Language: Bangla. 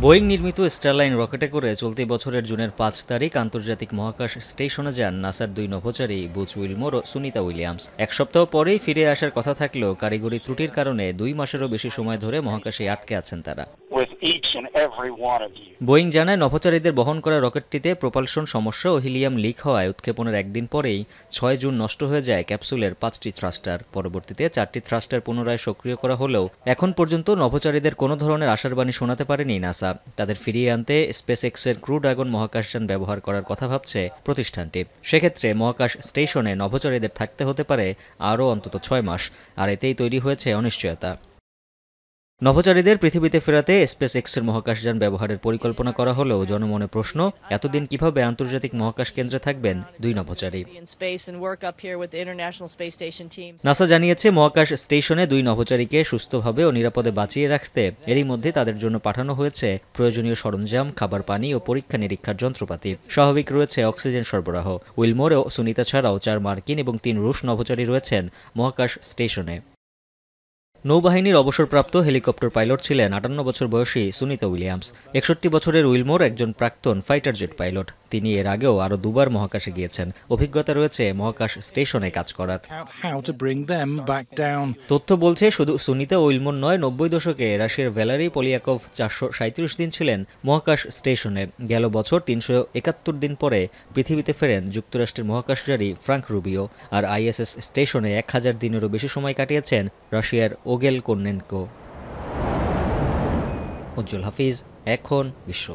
বোয়িং নির্মিত স্টারলাইন রকেটে করে চলতি বছরের জুনের ৫ তারিখ আন্তর্জাতিক মহাকাশ স্টেশনে যান নাসার দুই নভোচারী বুচ উইলমোর ও সুনিতা উইলিয়ামস। এক সপ্তাহ পরেই ফিরে আসার কথা থাকলেও কারিগরি ত্রুটির কারণে ২ মাসেরও বেশি সময় ধরে মহাকাশে আটকে আছেন তারা। বোয়িং জানায়, নভোচারীদের বহন করা রকেটটিতে প্রপালশন সমস্যা ও হিলিয়াম লিক হওয়ায় উৎক্ষেপণের একদিন পরেই ৬ জুন নষ্ট হয়ে যায় ক্যাপসুলের ৫টি থ্রাস্টার। পরবর্তীতে ৪টি থ্রাস্টার পুনরায় সক্রিয় করা হলেও এখন পর্যন্ত নভোচারীদের কোনো ধরনের আশার বাণী শোনাতে পারেনি নাসা। তাদের ফিরিয়ে আনতে স্পেসএক্সের ক্রু ড্রাগন মহাকাশযান ব্যবহার করার কথা ভাবছে প্রতিষ্ঠানটি। সেক্ষেত্রে মহাকাশ স্টেশনে নভোচারীদের থাকতে হতে পারে আরও অন্তত ৬ মাস, আর এতেই তৈরি হয়েছে অনিশ্চয়তা। নভোচারীদের পৃথিবীতে ফেরাতে স্পেসএক্সের মহাকাশযান ব্যবহারের পরিকল্পনা করা হলেও জনমনে প্রশ্ন, এতদিন কিভাবে আন্তর্জাতিক মহাকাশ কেন্দ্রে থাকবেন দুই নভোচারী। নাসা জানিয়েছে, মহাকাশ স্টেশনে দুই নভোচারীকে সুস্থভাবে ও নিরাপদে বাঁচিয়ে রাখতে এরই মধ্যে তাদের জন্য পাঠানো হয়েছে প্রয়োজনীয় সরঞ্জাম, খাবার, পানি ও পরীক্ষা নিরীক্ষার যন্ত্রপাতি। স্বাভাবিক রয়েছে অক্সিজেন সরবরাহ। উইলমোর ও সুনিতা ছাড়াও ৪ মার্কিন এবং ৩ রুশ নভোচারী রয়েছেন মহাকাশ স্টেশনে। নৌবাহিনীর অবসরপ্রাপ্ত হেলিকপ্টার পাইলট ছিলেন ৫৮ বছর বয়সী সুনিতা উইলিয়ামস। ৬১ বছরের উইলমোর একজন প্রাক্তন ফাইটার জেট পাইলট। তিনি এর আগেও আরও দুবার মহাকাশে গিয়েছেন। অভিজ্ঞতা রয়েছে মহাকাশ স্টেশনে কাজ করার। তথ্য বলছে, শুধু সুনিতা উইলমোর নয়, ৯০ দশকে রাশিয়ার ভ্যালারি পলিয়াকভ ৪৩৭ দিন ছিলেন মহাকাশ স্টেশনে। গেল বছর ৩৭১ দিন পরে পৃথিবীতে ফেরেন যুক্তরাষ্ট্রের মহাকাশচারী ফ্রাঙ্ক রুবিও। আর আইএসএস স্টেশনে ১০০০ দিনেরও বেশি সময় কাটিয়েছেন রাশিয়ার ওগেল কোর্নেনকো। উজ্জ্বল হাফিজ, এখন বিশ্ব।